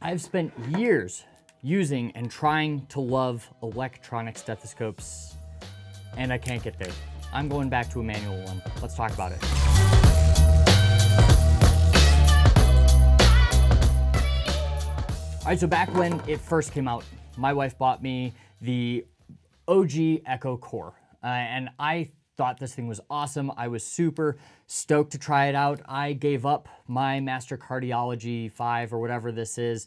I've spent years using and trying to love electronic stethoscopes, and I can't get there. I'm going back to a manual one. Let's talk about it. All right, so back when it first came out, my wife bought me the OG Echo Core, and I thought this thing was awesome. I was super stoked to try it out. I gave up my Master Cardiology 5 or whatever this is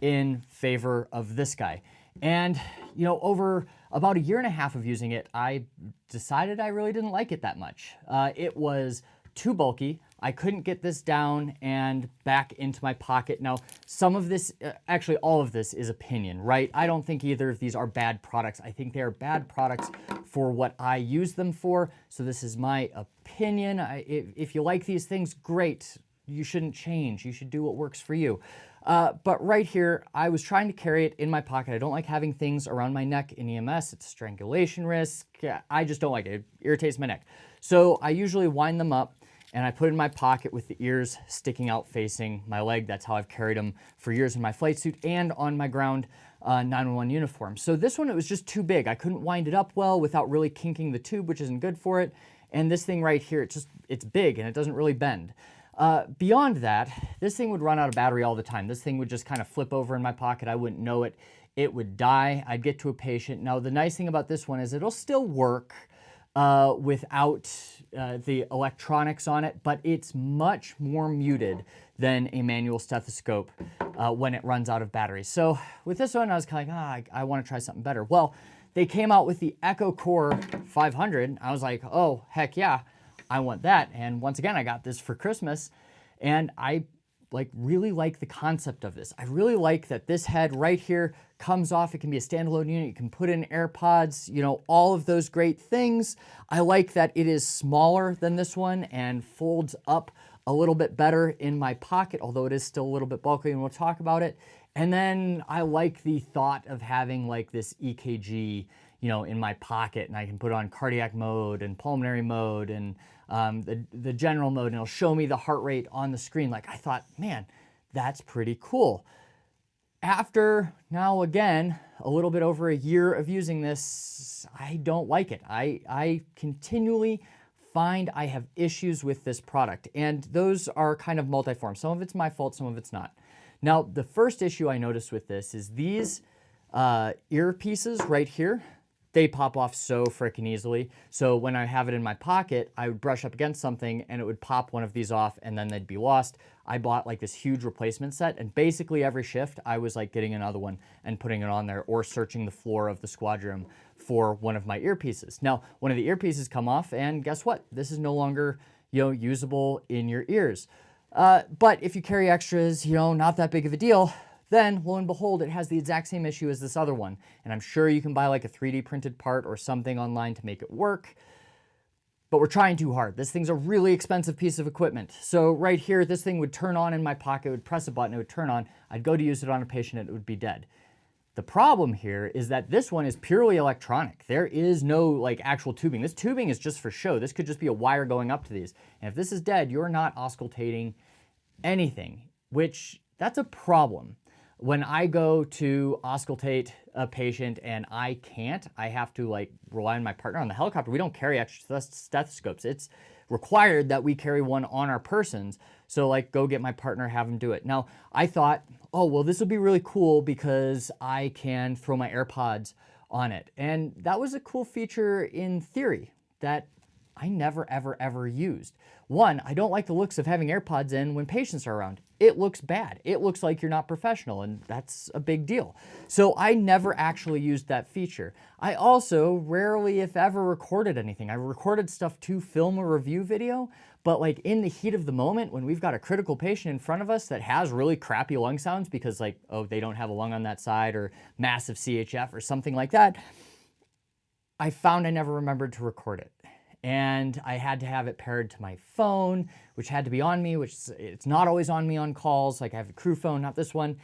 in favor of this guy. And, you know, over about a year and a half of using it, I decided I really didn't like it that much. It was too bulky. I couldn't get this down and back into my pocket. Now, some of this, actually all of this is opinion, right? I don't think either of these are bad products. I think they are bad products for what I use them for. So this is my opinion. If you like these things, great. You shouldn't change. You should do what works for you. But right here, I was trying to carry it in my pocket. I don't like having things around my neck in EMS. It's a strangulation risk. I just don't like it. It irritates my neck. So I usually wind them up and I put it in my pocket with the ears sticking out facing my leg. That's how I've carried them for years in my flight suit and on my ground 911 uniform. So this one, it was just too big. I couldn't wind it up well without really kinking the tube, which isn't good for it. And this thing right here, it's big and it doesn't really bend. Beyond that, this thing would run out of battery all the time. This thing would just kind of flip over in my pocket. I wouldn't know it. It would die. I'd get to a patient. Now, the nice thing about this one is it'll still work without the electronics on it, but it's much more muted than a manual stethoscope when it runs out of battery. So with this one, I was kind of like, I want to try something better. Well, they came out with the Echo Core 500. I was like, oh, heck yeah. I want that. And once again, I got this for Christmas and I really like the concept of this. I really like that this head right here comes off. It can be a standalone unit. You can put in AirPods, you know, all of those great things. I like that it is smaller than this one and folds up a little bit better in my pocket, although it is still a little bit bulky and we'll talk about it. And then I like the thought of having like this EKG, you know, in my pocket, and I can put on cardiac mode and pulmonary mode and the general mode, and it'll show me the heart rate on the screen. Like, I thought, man, that's pretty cool. After now, again, a little bit over a year of using this, I don't like it. I continually find I have issues with this product, and those are kind of multiform. Some of it's my fault, some of it's not. Now, the first issue I noticed with this is these earpieces right here. They pop off so freaking easily. So when I have it in my pocket, I would brush up against something and it would pop one of these off and then they'd be lost. I bought like this huge replacement set, and basically every shift I was like getting another one and putting it on there or searching the floor of the squad room for one of my earpieces. Now, one of the earpieces come off and guess what? This is no longer, you know, usable in your ears. But if you carry extras, you know, not that big of a deal. Then, lo and behold, it has the exact same issue as this other one. And I'm sure you can buy like a 3D printed part or something online to make it work. But we're trying too hard. This thing's a really expensive piece of equipment. So right here, this thing would turn on in my pocket, it would press a button, it would turn on. I'd go to use it on a patient and it would be dead. The problem here is that this one is purely electronic. There is no like actual tubing. This tubing is just for show. This could just be a wire going up to these. And if this is dead, you're not auscultating anything, which that's a problem. When I go to auscultate a patient and I can't, I have to like rely on my partner. On the helicopter, we don't carry extra stethoscopes. It's required that we carry one on our persons. So like go get my partner, have him do it. Now I thought, oh, well, this will be really cool because I can throw my AirPods on it. And that was a cool feature in theory that I never, ever, ever used. One, I don't like the looks of having AirPods in when patients are around. It looks bad. It looks like you're not professional, and that's a big deal. So I never actually used that feature. I also rarely, if ever, recorded anything. I recorded stuff to film a review video, but like in the heat of the moment when we've got a critical patient in front of us that has really crappy lung sounds because like, oh, they don't have a lung on that side or massive CHF or something like that, I found I never remembered to record it. And I had to have it paired to my phone, which had to be on me, which it's not always on me on calls. Like I have a crew phone, not this one.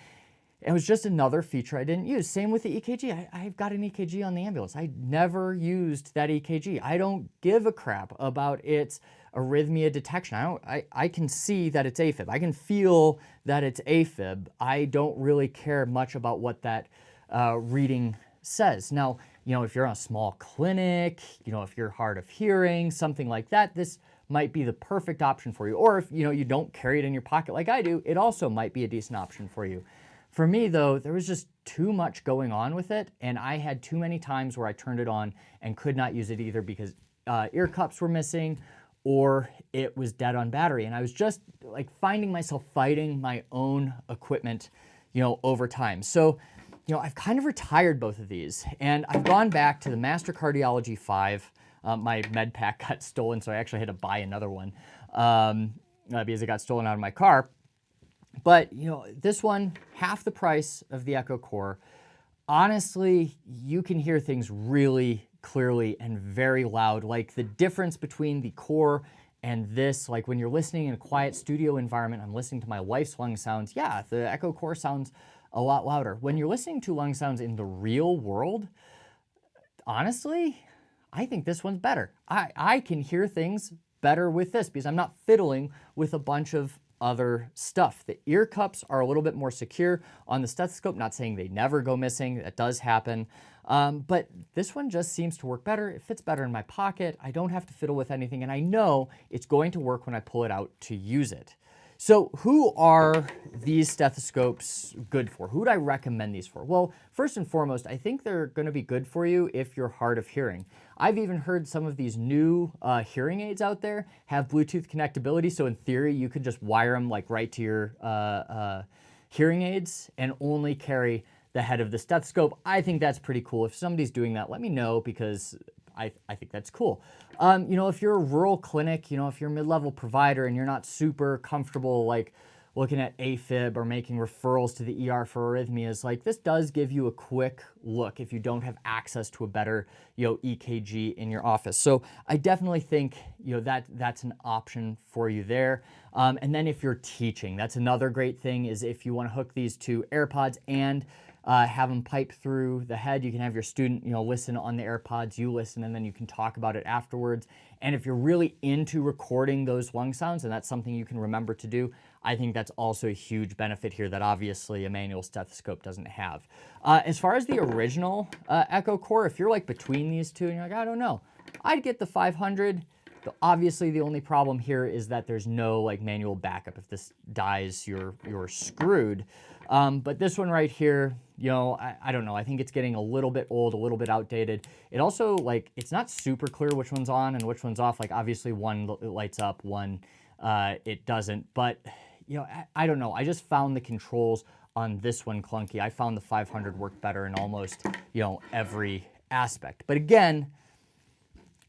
It was just another feature I didn't use. Same with the EKG. I've got an EKG on the ambulance. I never used that EKG. I don't give a crap about its arrhythmia detection. I can see that it's AFib. I can feel that it's AFib. I don't really care much about what that reading says. Now, if you're on a small clinic, if you're hard of hearing, something like that, this might be the perfect option for you. Or if you don't carry it in your pocket like I do, it also might be a decent option for you. For me though, there was just too much going on with it, and I had too many times where I turned it on and could not use it either because ear cups were missing or it was dead on battery. And I was just like finding myself fighting my own equipment, over time. So, I've kind of retired both of these, and I've gone back to the Master Cardiology 5. My med pack got stolen, so I actually had to buy another one because it got stolen out of my car. But, this one, half the price of the Echo Core. Honestly, you can hear things really clearly and very loud. Like the difference between the Core and this, like when you're listening in a quiet studio environment, I'm listening to my wife's lung sounds. Yeah, the Echo Core sounds a lot louder. When you're listening to lung sounds in the real world, honestly, I think this one's better. I can hear things better with this because I'm not fiddling with a bunch of other stuff. The ear cups are a little bit more secure on the stethoscope. Not saying they never go missing. That does happen. But this one just seems to work better. It fits better in my pocket. I don't have to fiddle with anything, and I know it's going to work when I pull it out to use it. So who are these stethoscopes good for? Who would I recommend these for? Well, first and foremost, I think they're going to be good for you if you're hard of hearing. I've even heard some of these new hearing aids out there have Bluetooth connectability. So in theory, you could just wire them like right to your hearing aids and only carry the head of the stethoscope. I think that's pretty cool. If somebody's doing that, let me know because I think that's cool. If you're a rural clinic, if you're a mid-level provider and you're not super comfortable like looking at AFib or making referrals to the ER for arrhythmias, like this does give you a quick look if you don't have access to a better, EKG in your office. So I definitely think, that's an option for you there. And then if you're teaching, that's another great thing is if you want to hook these to AirPods and have them pipe through the head. You can have your student, listen on the AirPods, you listen, and then you can talk about it afterwards. And if you're really into recording those lung sounds, and that's something you can remember to do, I think that's also a huge benefit here that obviously a manual stethoscope doesn't have. As far as the original Echo Core, if you're like between these two and you're like, I don't know, I'd get the 500. Obviously, the only problem here is that there's no like manual backup. If this dies, you're screwed. But this one right here, I don't know. I think it's getting a little bit old, a little bit outdated. It also it's not super clear which one's on and which one's off. Like obviously one lights up, one it doesn't. But I don't know. I just found the controls on this one clunky. I found the 500 worked better in almost every aspect. But again,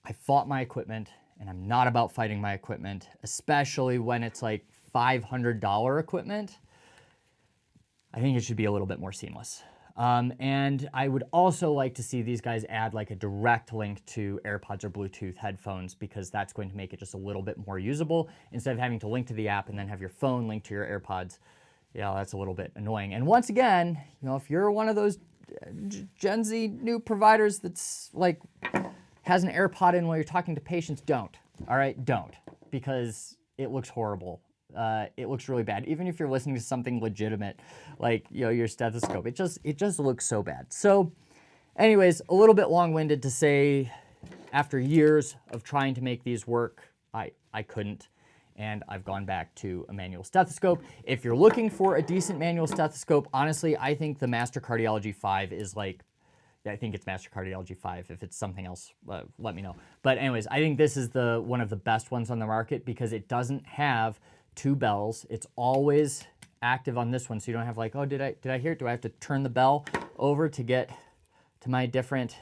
I fought my equipment. And I'm not about fighting my equipment, especially when it's like $500 equipment. I think it should be a little bit more seamless. And I would also like to see these guys add like a direct link to AirPods or Bluetooth headphones because that's going to make it just a little bit more usable instead of having to link to the app and then have your phone linked to your AirPods. Yeah, that's a little bit annoying. And once again, if you're one of those Gen Z new providers that's like has an AirPod in while you're talking to patients, don't. All right, don't, because it looks horrible. It looks really bad. Even if you're listening to something legitimate, like your stethoscope, it just looks so bad. So, anyways, a little bit long-winded to say, after years of trying to make these work, I couldn't, and I've gone back to a manual stethoscope. If you're looking for a decent manual stethoscope, honestly, I think the Master Cardiology 5 is like. I think it's Master Cardiology 5. If it's something else, let me know. But anyways, I think this is one of the best ones on the market because it doesn't have two bells. It's always active on this one, so you don't have like, oh, did I hear it? Do I have to turn the bell over to get to my different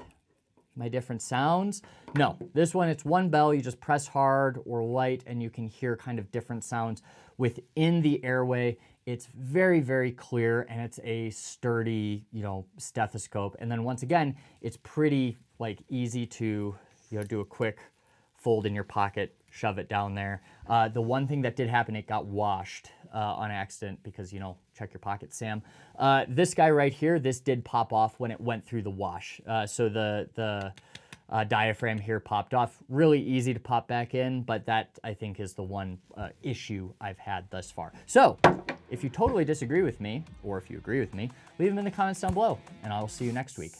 sounds? No, this one, it's one bell. You just press hard or light, and you can hear kind of different sounds within the airway. It's very, very clear, and it's a sturdy, stethoscope. And then once again, it's pretty easy to, do a quick fold in your pocket, shove it down there. The one thing that did happen, it got washed on accident because, check your pocket, Sam. This guy right here, this did pop off when it went through the wash. So the diaphragm here popped off. Really easy to pop back in, but that I think is the one issue I've had thus far. So if you totally disagree with me, or if you agree with me, leave them in the comments down below, and I will see you next week.